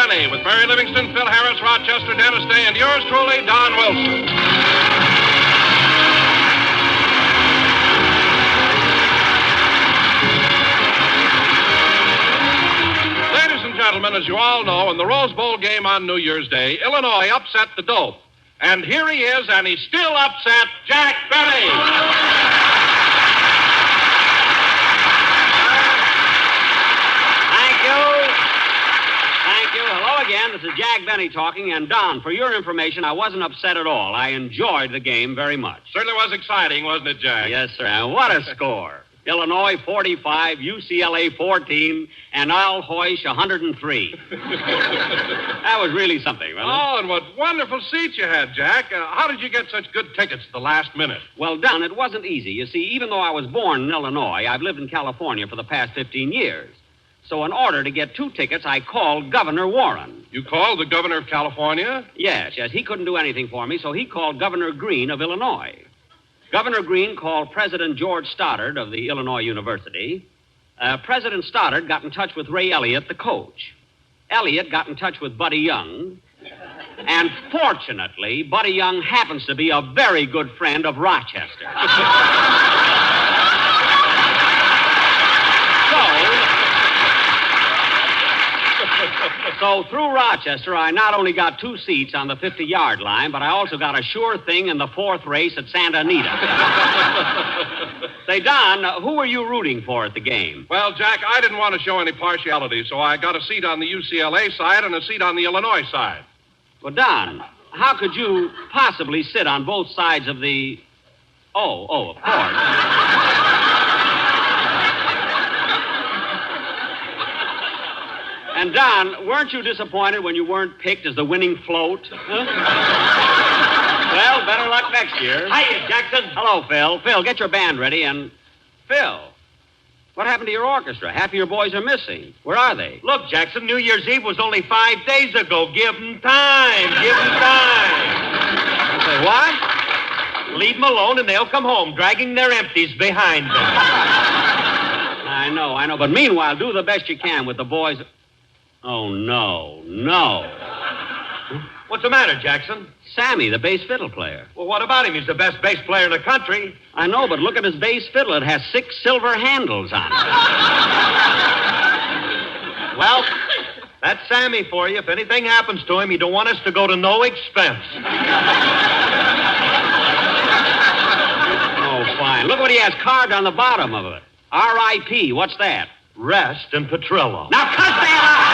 Benny with Barry Livingston, Phil Harris, Rochester, Dennis Day, and yours truly, Don Wilson. Ladies and gentlemen, as you all know, in the Rose Bowl game on New Year's Day, Illinois upset the Dope. And here he is, and he's still upset, Jack Benny. Thank you. Hello again. This is Jack Benny talking. And Don, for your information, I wasn't upset at all. I enjoyed the game very much. Certainly was exciting, wasn't it, Jack? Yes, sir. And what a score. Illinois 45, UCLA 14, and Al Hoysh 103. That was really something, wasn't it? Oh, and what wonderful seats you had, Jack. How did you get such good tickets at the last minute? Well, Don, it wasn't easy. You see, even though I was born in Illinois, I've lived in California for the past 15 years. So in order to get 2 tickets, I called Governor Warren. You called the governor of California? Yes. He couldn't do anything for me, so he called Governor Green of Illinois. Governor Green called President George Stoddard of the Illinois University. President Stoddard got in touch with Ray Elliott, the coach. Elliott got in touch with Buddy Young. And fortunately, Buddy Young happens to be a very good friend of Rochester. So through Rochester, I not only got 2 seats on the 50-yard line, but I also got a sure thing in the 4th race at Santa Anita. Say, Don, who were you rooting for at the game? Well, Jack, I didn't want to show any partiality, so I got a seat on the UCLA side and a seat on the Illinois side. Well, Don, how could you possibly sit on both sides of the... Oh, of course. And, Don, weren't you disappointed when you weren't picked as the winning float? Huh? Well, better luck next year. Hiya, Jackson. Hello, Phil. Phil, get your band ready and... Phil, what happened to your orchestra? Half of your boys are missing. Where are they? Look, Jackson, New Year's Eve was only 5 days ago. Give them time. Give them time. I say, what? Leave them alone and they'll come home, dragging their empties behind them. I know. But meanwhile, do the best you can with the boys... Oh, no. What's the matter, Jackson? Sammy, the bass fiddle player. Well, what about him? He's the best bass player in the country. I know, but look at his bass fiddle. It has 6 silver handles on it. Well, that's Sammy for you. If anything happens to him, he don't want us to go to no expense. Oh, fine. Look what he has carved on the bottom of it. R.I.P. What's that? Rest and Petrillo. Now cut that out!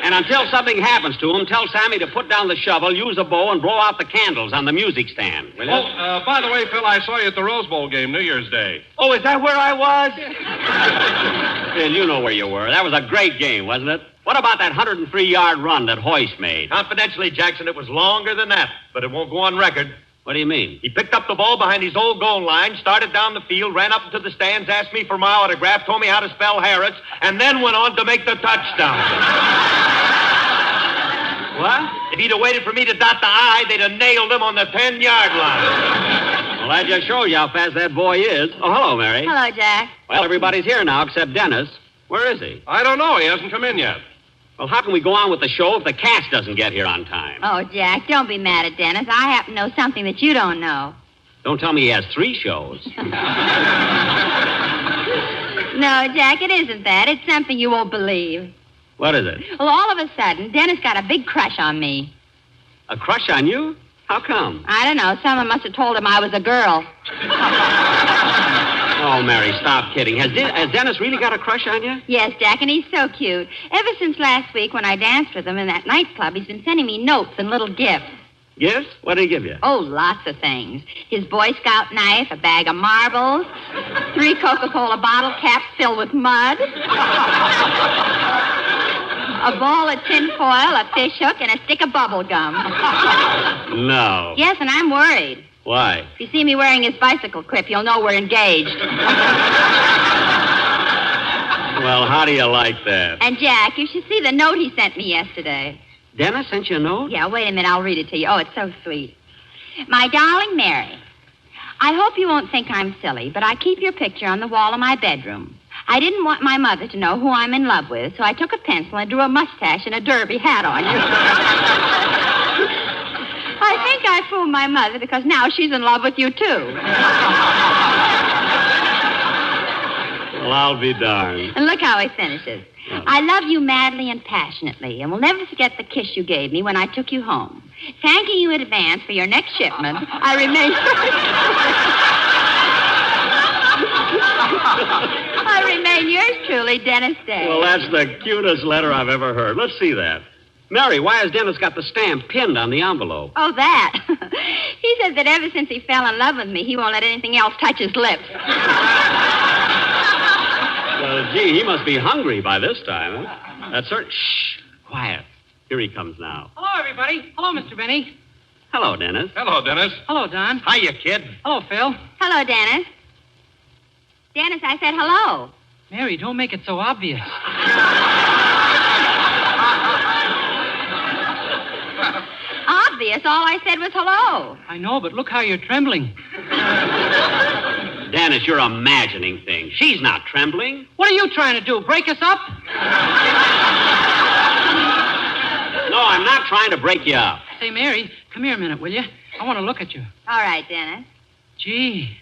And until something happens to him, tell Sammy to put down the shovel, use a bow, and blow out the candles on the music stand. Will you? Oh, by the way, Phil, I saw you at the Rose Bowl game New Year's Day. Oh, is that where I was? Phil, you know where you were. That was a great game, wasn't it? What about that 103-yard run that Hoysh made? Confidentially, Jackson, it was longer than that, but it won't go on record. What do you mean? He picked up the ball behind his old goal line, started down the field, ran up into the stands, asked me for my autograph, told me how to spell Harris, and then went on to make the touchdown. What? If he'd have waited for me to dot the I, they'd have nailed him on the 10-yard line. Well, that just shows you how fast that boy is. Oh, hello, Mary. Hello, Jack. Well, everybody's here now except Dennis. Where is he? I don't know. He hasn't come in yet. Well, how can we go on with the show if the cast doesn't get here on time? Oh, Jack, don't be mad at Dennis. I happen to know something that you don't know. Don't tell me he has 3 shows. No, Jack, it isn't that. It's something you won't believe. What is it? Well, all of a sudden, Dennis got a big crush on me. A crush on you? How come? I don't know. Someone must have told him I was a girl. Oh, Mary, stop kidding. Has Dennis really got a crush on you? Yes, Jack, and he's so cute. Ever since last week when I danced with him in that nightclub, he's been sending me notes and little gifts. Gifts? What did he give you? Oh, lots of things. His Boy Scout knife, a bag of marbles, 3 Coca-Cola bottle caps filled with mud, a ball of tinfoil, a fish hook, and a stick of bubble gum. No. Yes, and I'm worried. Why? If you see me wearing his bicycle clip, you'll know we're engaged. Well, how do you like that? And, Jack, you should see the note he sent me yesterday. Dennis sent you a note? Yeah, wait a minute. I'll read it to you. Oh, it's so sweet. My darling Mary, I hope you won't think I'm silly, but I keep your picture on the wall of my bedroom. I didn't want my mother to know who I'm in love with, so I took a pencil and drew a mustache and a derby hat on you. I think I fooled my mother because now she's in love with you, too. Well, I'll be darned. And look how he finishes. Yeah. I love you madly and passionately, and will never forget the kiss you gave me when I took you home. Thanking you in advance for your next shipment, I remain... I remain yours truly, Dennis Day. Well, that's the cutest letter I've ever heard. Let's see that. Mary, why has Dennis got the stamp pinned on the envelope? Oh, that. He says that ever since he fell in love with me, he won't let anything else touch his lips. Well, gee, he must be hungry by this time, huh? That's certain. Shh, quiet. Here he comes now. Hello, everybody. Hello, Mr. Benny. Hello, Dennis. Hello, Dennis. Hello, Don. Hiya, kid. Hello, Phil. Hello, Dennis. Dennis, I said hello. Mary, don't make it so obvious. Obvious. All I said was hello. I know, but look how you're trembling. Dennis, you're imagining things. She's not trembling. What are you trying to do, break us up? No, I'm not trying to break you up. Say, Mary, come here a minute, will you? I want to look at you. All right, Dennis. Gee,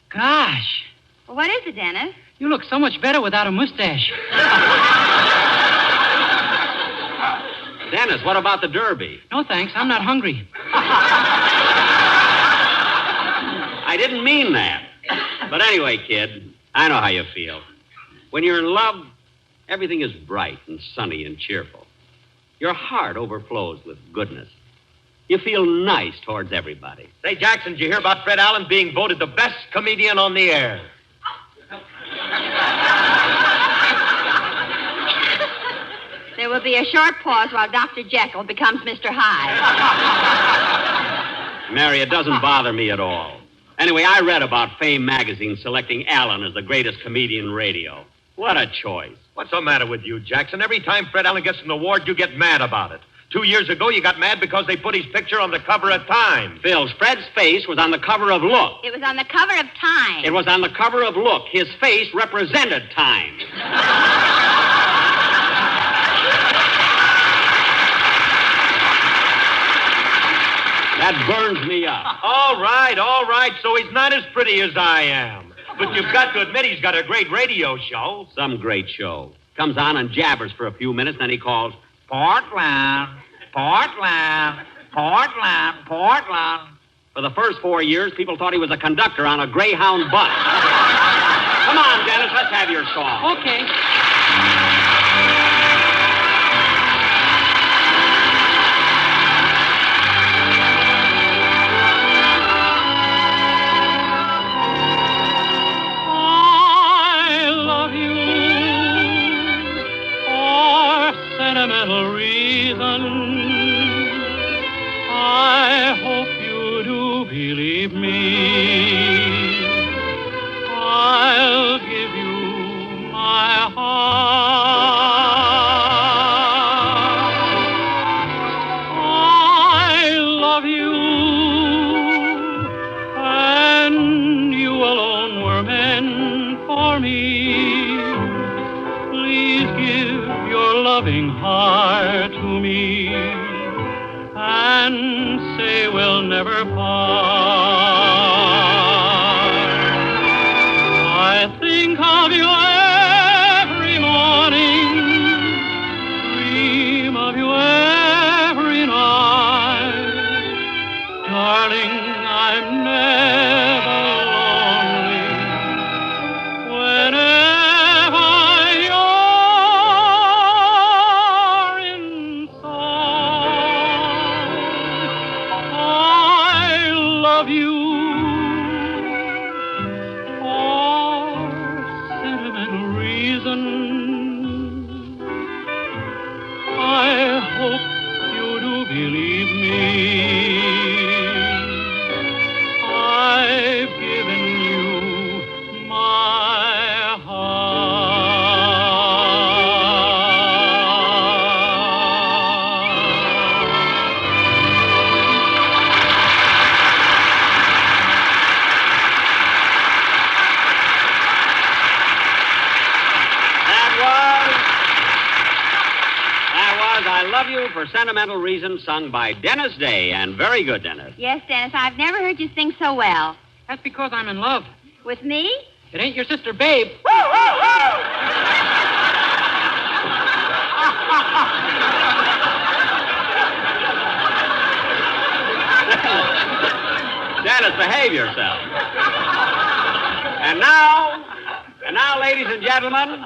gosh. Well, what is it, Dennis? You look so much better without a mustache. Dennis, what about the derby? No, thanks. I'm not hungry. I didn't mean that. But anyway, kid, I know how you feel. When you're in love, everything is bright and sunny and cheerful. Your heart overflows with goodness. You feel nice towards everybody. Say, Jackson, did you hear about Fred Allen being voted the best comedian on the air? There will be a short pause while Dr. Jekyll becomes Mr. Hyde. Mary, it doesn't bother me at all. Anyway, I read about Fame magazine selecting Allen as the greatest comedian in radio. What a choice. What's the matter with you, Jackson? Every time Fred Allen gets an award, you get mad about it. 2 years ago, you got mad because they put his picture on the cover of Time. Phil, Fred's face was on the cover of Look. It was on the cover of Time. It was on the cover of Look. His face represented Time. That burns me up. All right. So he's not as pretty as I am. But you've got to admit he's got a great radio show. Some great show. Comes on and jabbers for a few minutes, then he calls, Portland, Portland, Portland, Portland. For the first 4 years, people thought he was a conductor on a Greyhound bus. Come on, Dennis, let's have your song. Okay. Sentimental reason. I hope you do believe me. I'll give you my heart. I love you, and you alone were meant for me. Please give your loving heart to me and say we'll never part. I think of you every morning, dream of you every night. Darling, I'm never lonely whenever for Sentimental Reasons, sung by Dennis Day. And very good, Dennis. Yes, Dennis, I've never heard you sing so well. That's because I'm in love. With me? It ain't your sister, Babe. Dennis, behave yourself. And now, ladies and gentlemen,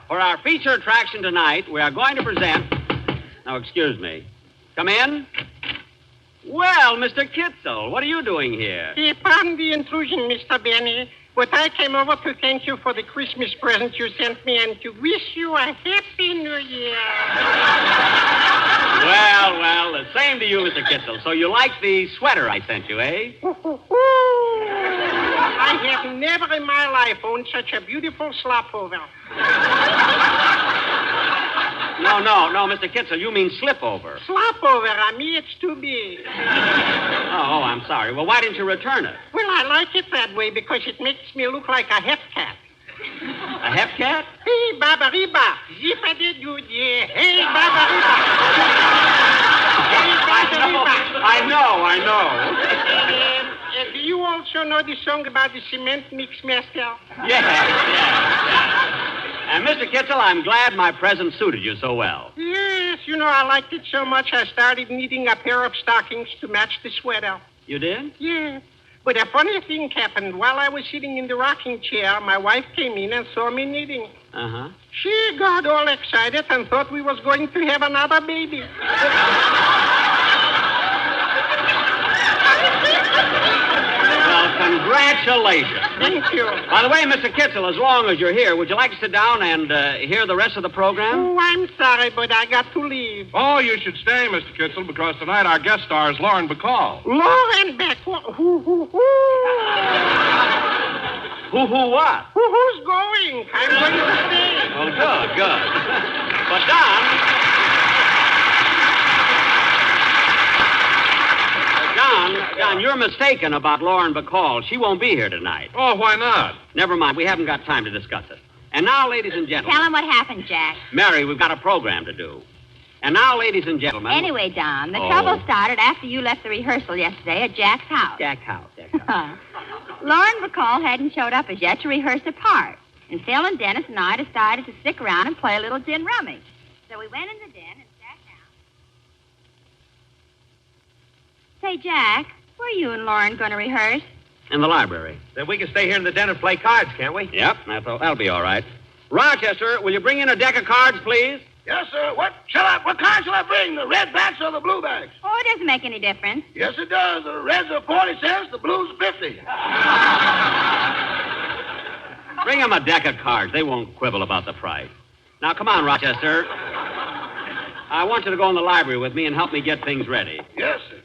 for our feature attraction tonight, we are going to present... Now, excuse me. Come in. Well, Mr. Kitzel, what are you doing here? Pardon the intrusion, Mr. Benny, but I came over to thank you for the Christmas present you sent me and to wish you a happy New Year. Well, the same to you, Mr. Kitzel. So you like the sweater I sent you, eh? I have never in my life owned such a beautiful slopover. No, Mr. Kitzel, you mean slipover. Slopover, I mean, it's too big. Oh, I'm sorry. Well, why didn't you return it? Well, I like it that way because it makes me look like a cat. A hep cat? Hey, Baba Riba, zipa-de-doo, yeah. Hey, Baba Riba. Hey, Baba Riba. I know. Do you also know the song about the cement mix master? Yes. And Mr. Kitzel, I'm glad my present suited you so well. Yes, I liked it so much I started knitting a pair of stockings to match the sweater. You did? Yeah. But a funny thing happened. While I was sitting in the rocking chair, my wife came in and saw me knitting. Uh-huh. She got all excited and thought we was going to have another baby. Well, congratulations. Thank you. By the way, Mr. Kitzel, as long as you're here, would you like to sit down and hear the rest of the program? Oh, I'm sorry, but I got to leave. Oh, you should stay, Mr. Kitzel, because tonight our guest star is Lauren Bacall. Lauren Bacall. Who? Who what? Who's going? I'm going to stay. Well, good. But, Don, you're mistaken about Lauren Bacall. She won't be here tonight. Oh, why not? Never mind. We haven't got time to discuss it. And now, ladies and gentlemen... Tell him what happened, Jack. Mary, we've got a program to do. And now, ladies and gentlemen... Anyway, Don, the trouble started after you left the rehearsal yesterday at Jack's house. Jack's house. Lauren Bacall hadn't showed up as yet to rehearse her part. And Phil and Dennis and I decided to stick around and play a little gin rummage. So we went in the den and sat down. Say, Jack, where are you and Lauren going to rehearse? In the library. Then we can stay here in the den and play cards, can't we? Yep, that'll be all right. Rochester, will you bring in a deck of cards, please? Yes, sir. What kind shall I bring? The red backs or the blue backs? Oh, it doesn't make any difference. Yes, it does. The reds are 40 cents, the blues are 50. Bring them a deck of cards. They won't quibble about the price. Now, come on, Rochester. I want you to go in the library with me and help me get things ready. Yes, sir.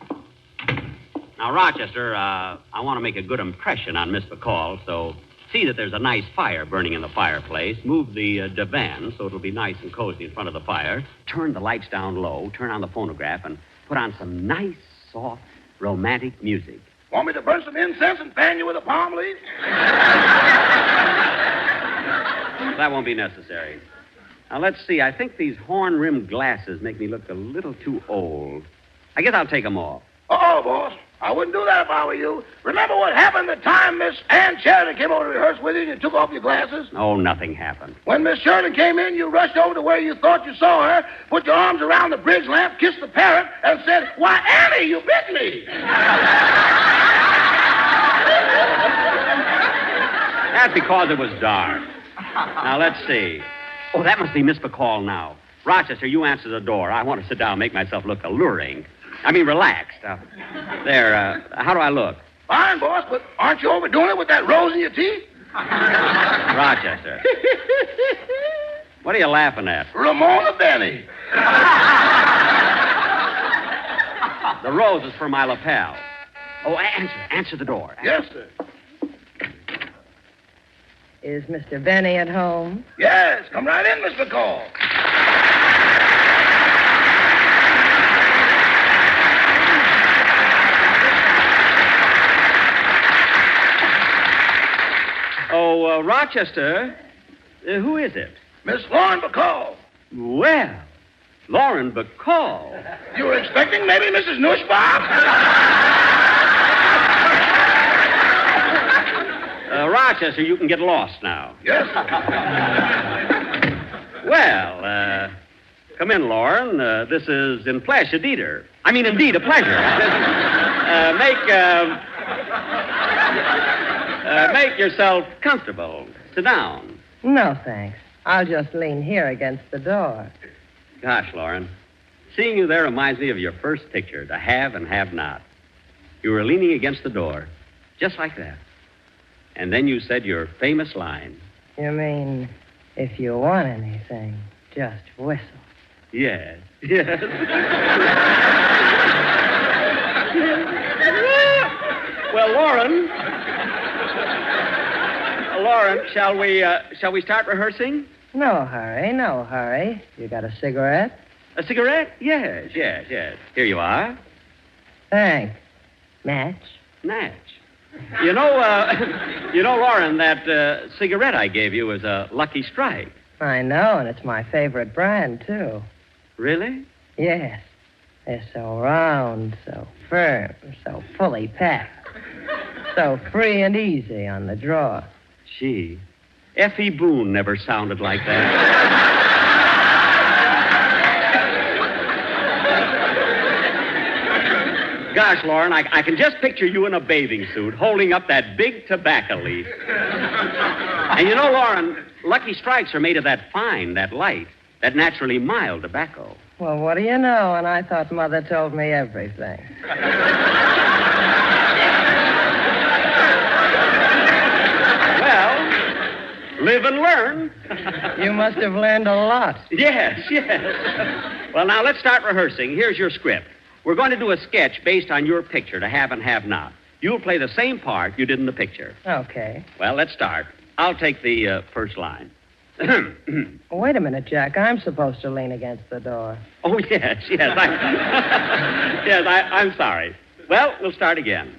Now, Rochester, I want to make a good impression on Miss Bacall, so see that there's a nice fire burning in the fireplace. Move the divan so it'll be nice and cozy in front of the fire. Turn the lights down low, turn on the phonograph, and put on some nice, soft, romantic music. Want me to burn some incense and fan you with a palm leaf? That won't be necessary. Now, let's see. I think these horn-rimmed glasses make me look a little too old. I guess I'll take them off. Oh, boss. I wouldn't do that if I were you. Remember what happened the time Miss Ann Sheridan came over to rehearse with you and you took off your glasses? Oh, nothing happened. When Miss Sheridan came in, you rushed over to where you thought you saw her, put your arms around the bridge lamp, kissed the parrot, and said, "Why, Annie, you bit me." That's because it was dark. Now, let's see. Oh, that must be Miss Bacall now. Rochester, you answer the door. I want to sit down and make myself look alluring. I mean, relaxed. There, how do I look? Fine, boss, but aren't you overdoing it with that rose in your teeth? Rochester. What are you laughing at? Ramona Benny. The rose is for my lapel. Oh, answer the door. Yes, sir. Is Mr. Benny at home? Yes, come right in, Miss Bacall. Oh, Rochester, who is it? Miss Lauren Bacall. Well, Lauren Bacall. You were expecting maybe Mrs. Nussbaum? Rochester, you can get lost now. Yes. Well, come in, Lauren. This is in flesh a deeder. I mean, indeed, a pleasure. Make yourself comfortable. Sit down. No, thanks. I'll just lean here against the door. Gosh, Lauren, seeing you there reminds me of your first picture, The Have and Have Not. You were leaning against the door, just like that. And then you said your famous line. You mean, if you want anything, just whistle. Yes, yes. Well, Lauren, shall we start rehearsing? No hurry, no hurry. You got a cigarette? A cigarette? Yes. Here you are. Thanks. Match? Natch. You know, Lauren, that cigarette I gave you is a Lucky Strike. I know, and it's my favorite brand, too. Really? Yes. They're so round, so firm, so fully packed. So free and easy on the draw. Gee, Effie Boone never sounded like that. Gosh, Lauren, I can just picture you in a bathing suit holding up that big tobacco leaf. And you know, Lauren, Lucky Strikes are made of that fine, that light, that naturally mild tobacco. Well, what do you know? And I thought Mother told me everything. Well, live and learn. You must have learned a lot. Yes. Well, now let's start rehearsing. Here's your script. We're going to do a sketch based on your picture, The Have and Have Not. You'll play the same part you did in the picture. Okay. Well, let's start. I'll take the first line. Wait a minute, Jack. I'm supposed to lean against the door. Oh, yes. I'm sorry. Well, we'll start again.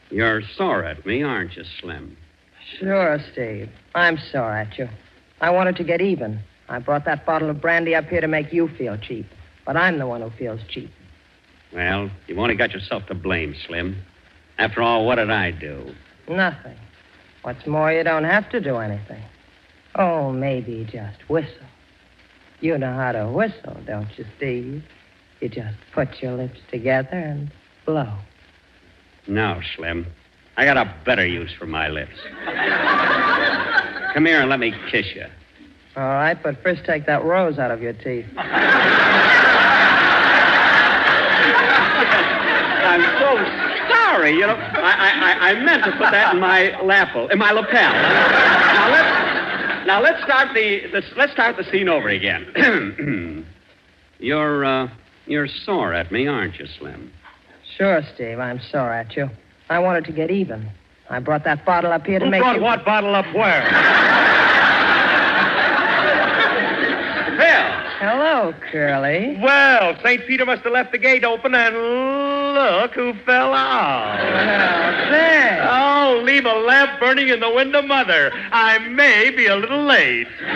You're sore at me, aren't you, Slim? Sure, Steve. I'm sore at you. I wanted to get even. I brought that bottle of brandy up here to make you feel cheap. But I'm the one who feels cheap. Well, you've only got yourself to blame, Slim. After all, what did I do? Nothing. What's more, you don't have to do anything. Oh, maybe just whistle. You know how to whistle, don't you, Steve? You just put your lips together and blow. No, Slim. I got a better use for my lips. Come here and let me kiss you. All right, but first take that rose out of your teeth. I'm so sorry. You know, I meant to put that in my lapel, in my lapel. Now let's start the scene over again. You're sore at me, aren't you, Slim? Sure, Steve. I'm sore at you. I wanted to get even. I brought that bottle up here to Who make brought you... what bottle up where? Phil. Hello, Curly. Well, St. Peter must have left the gate open, and look who fell out. Well, thanks. Oh, leave a lamp burning in the window, Mother. I may be a little late. Phil.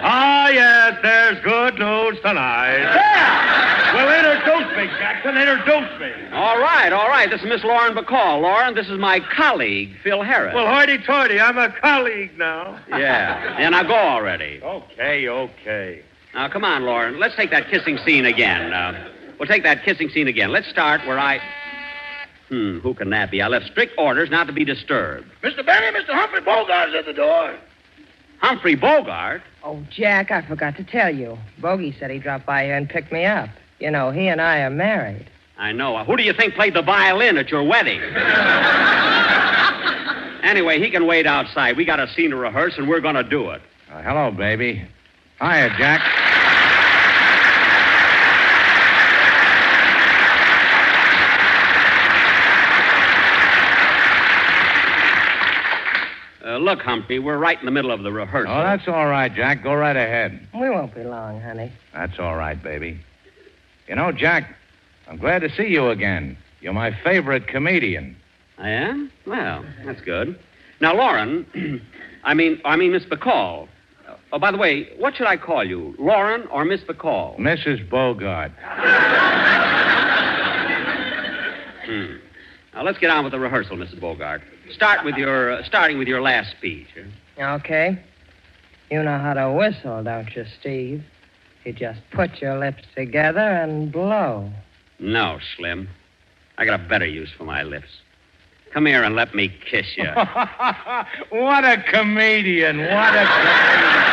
Ah, yes, there's good news tonight. Yeah! Well, introduce me, Jackson. Introduce me. All right. This is Miss Lauren Bacall. Lauren, this is my colleague, Phil Harris. Well, hoity-toity, I'm a colleague now. Yeah, now go already. Okay. Now, come on, Lauren. Let's take that kissing scene again. We'll take that kissing scene again. Let's start where I... who can that be? I left strict orders not to be disturbed. Mr. Benny, Mr. Humphrey Bogart's at the door. Humphrey Bogart? Oh, Jack, I forgot to tell you. Bogey said he dropped by here and picked me up. You know, he and I are married. I know. Who do you think played the violin at your wedding? Anyway, he can wait outside. We got a scene to rehearse, and we're going to do it. Hello, baby. Hiya, Jack. Look, Humphrey, we're right in the middle of the rehearsal. Oh, that's all right, Jack. Go right ahead. We won't be long, honey. That's all right, baby. You know, Jack, I'm glad to see you again. You're my favorite comedian. I am? Well, that's good. Now, Lauren, I mean, Miss Bacall, Oh, by the way, what should I call you? Lauren or Miss Bacall? Mrs. Bogart. Now, let's get on with the rehearsal, Mrs. Bogart. Starting with your last speech. Okay. You know how to whistle, don't you, Steve? You just put your lips together and blow. No, Slim. I got a better use for my lips. Come here and let me kiss you. What a comedian. What a comedian.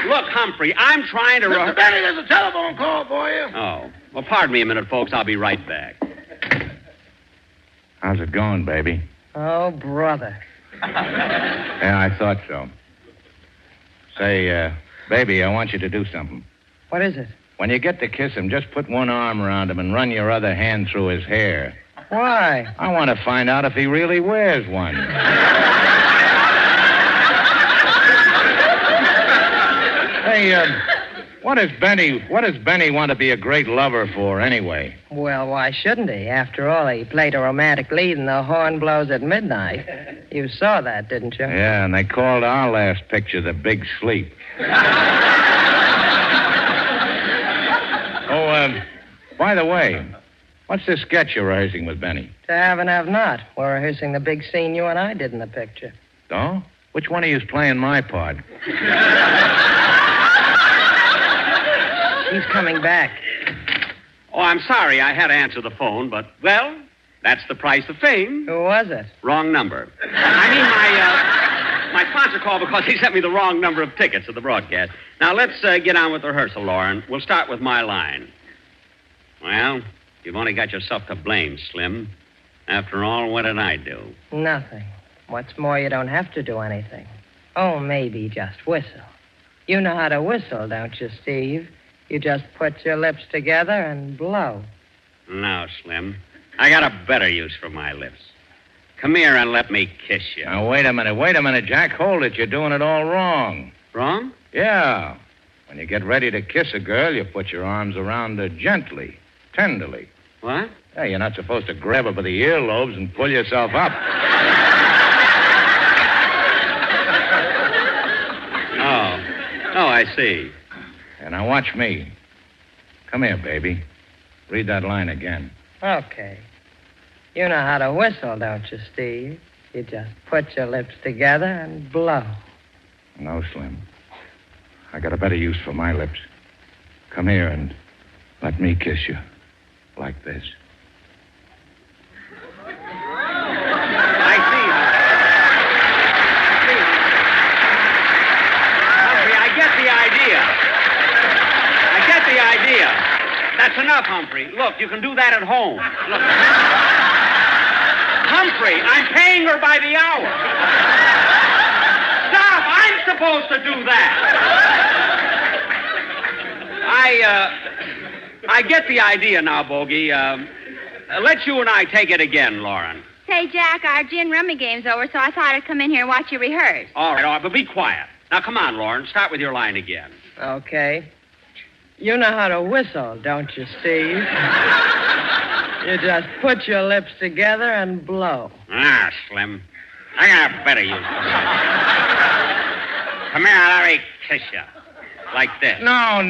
Look, Humphrey, I'm trying to... Mr. Benny, there's a telephone call for you. Oh. Well, pardon me a minute, folks. I'll be right back. How's it going, baby? Oh, brother. Yeah, I thought so. Say, baby, I want you to do something. What is it? When you get to kiss him, just put one arm around him and run your other hand through his hair. Why? I want to find out if he really wears one. Hey, what does Benny want to be a great lover for, anyway? Well, why shouldn't he? After all, he played a romantic lead in The Horn Blows at Midnight. You saw that, didn't you? Yeah, and they called our last picture The Big Sleep. Oh, by the way, what's this sketch you're rehearsing with Benny? To have and have not. We're rehearsing the big scene you and I did in the picture. Oh? Which one of you's playing my part? He's coming back. Oh, I'm sorry I had to answer the phone, but, well, that's the price of fame. Who was it? Wrong number. I mean, my sponsor called because he sent me the wrong number of tickets to the broadcast. Now, let's get on with the rehearsal, Lauren. We'll start with my line. Well, you've only got yourself to blame, Slim. After all, what did I do? Nothing. What's more, you don't have to do anything. Oh, maybe just whistle. You know how to whistle, don't you, Steve? You just put your lips together and blow. No, Slim. I got a better use for my lips. Come here and let me kiss you. Now, wait a minute, Jack. Hold it. You're doing it all wrong. Wrong? Yeah. When you get ready to kiss a girl, you put your arms around her gently, tenderly. What? Yeah, you're not supposed to grab her by the earlobes and pull yourself up. Oh, I see. And now watch me. Come here, baby. Read that line again. Okay. You know how to whistle, don't you, Steve? You just put your lips together and blow. No, Slim. I got a better use for my lips. Come here and let me kiss you. Like this. I see. Humphrey, I get the idea. That's enough, Humphrey. Look, you can do that at home. Look. Humphrey, I'm paying her by the hour. Stop! I'm supposed to do that. I get the idea now, Bogey. Let you and I take it again, Lauren. Say, Jack, our gin rummy game's over, so I thought I'd come in here and watch you rehearse. All right, but be quiet. Now, come on, Lauren. Start with your line again. Okay. You know how to whistle, don't you, Steve? You just put your lips together and blow. Ah, Slim. I got a better use for it. Come here, let me kiss you. Like this. No,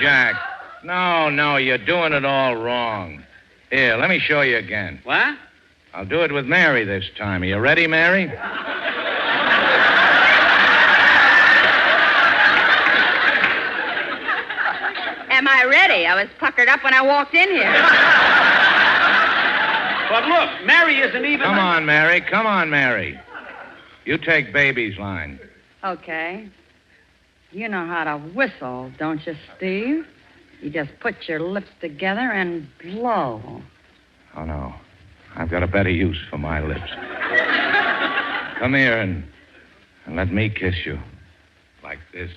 Jack. No, you're doing it all wrong. Here, let me show you again. What? I'll do it with Mary this time. Are you ready, Mary? Am I ready? I was puckered up when I walked in here. But look, Mary isn't even... Come on, Mary. You take baby's line. Okay. You know how to whistle, don't you, Steve? You just put your lips together and blow. Oh, no. I've got a better use for my lips. Come here and let me kiss you. Like this.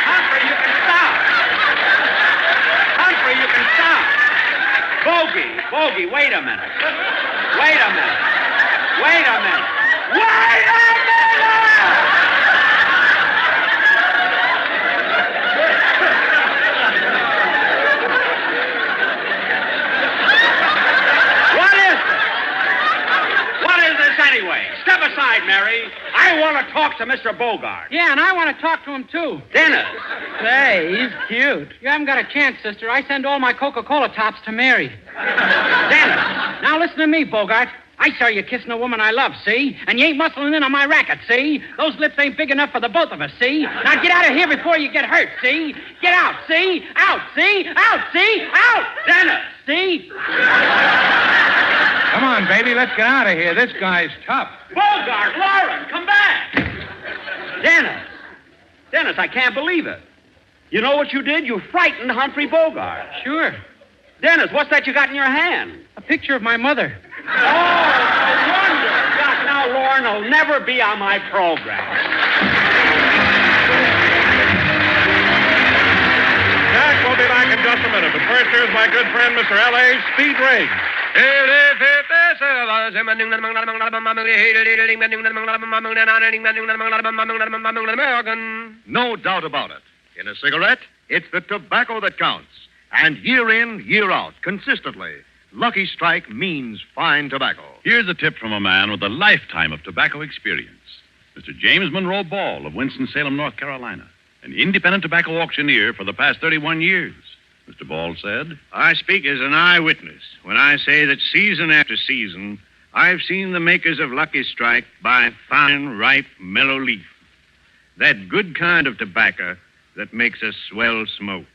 Humphrey, you can stop. Humphrey, you can stop. Bogey, wait a minute. Wait a minute. aside, Mary. I want to talk to Mr. Bogart. Yeah, and I want to talk to him, too. Dennis. Say, he's cute. You haven't got a chance, sister. I send all my Coca-Cola tops to Mary. Dennis. Now listen to me, Bogart. I saw you kissing a woman I love, see? And you ain't muscling in on my racket, see? Those lips ain't big enough for the both of us, see? Now get out of here before you get hurt, see? Get out, see? Out, see? Out, see? Out! Dennis. See? Come on, baby, let's get out of here. This guy's tough. Bogart, Lauren, come back. Dennis. Dennis, I can't believe it. You know what you did? You frightened Humphrey Bogart. Sure. Dennis, what's that you got in your hand? A picture of my mother. Oh, no wonder. God, now Lauren will never be on my program. Jack will be back in just a minute, but first here's my good friend, Mr. L.A. Speed Riggs. No doubt about it. In a cigarette, it's the tobacco that counts. And year in, year out, consistently, Lucky Strike means fine tobacco. Here's a tip from a man with a lifetime of tobacco experience. Mr. James Monroe Ball of Winston-Salem, North Carolina, an independent tobacco auctioneer for the past 31 years. Mr. Ball said, I speak as an eyewitness when I say that season after season, I've seen the makers of Lucky Strike buy fine, ripe, mellow leaf. That good kind of tobacco that makes a swell smoke.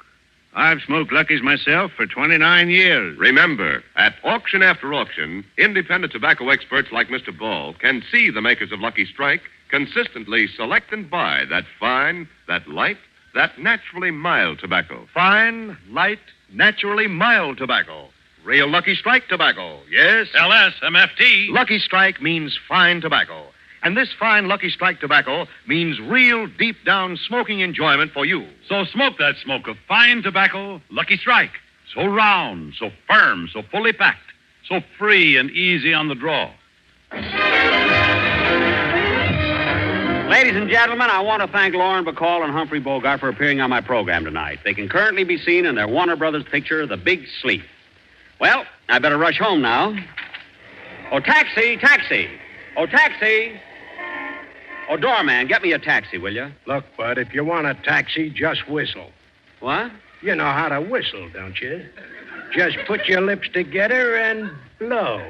I've smoked Lucky's myself for 29 years. Remember, at auction after auction, independent tobacco experts like Mr. Ball can see the makers of Lucky Strike consistently select and buy that fine, that light, that naturally mild tobacco. Fine, light, naturally mild tobacco. Real Lucky Strike tobacco, yes? LSMFT. Lucky Strike means fine tobacco. And this fine Lucky Strike tobacco means real deep-down smoking enjoyment for you. So smoke that smoke of fine tobacco, Lucky Strike. So round, so firm, so fully packed, so free and easy on the draw. Ladies and gentlemen, I want to thank Lauren Bacall and Humphrey Bogart for appearing on my program tonight. They can currently be seen in their Warner Brothers picture, The Big Sleep. Well, I better rush home now. Oh, taxi, taxi. Oh, taxi. Oh, doorman, get me a taxi, will you? Look, Bud, if you want a taxi, just whistle. What? You know how to whistle, don't you? Just put your lips together and blow.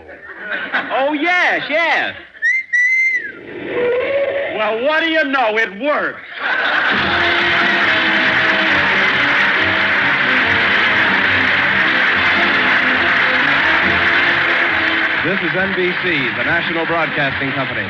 Oh, yes, yes. Well, what do you know? It works. This is NBC, the National Broadcasting Company.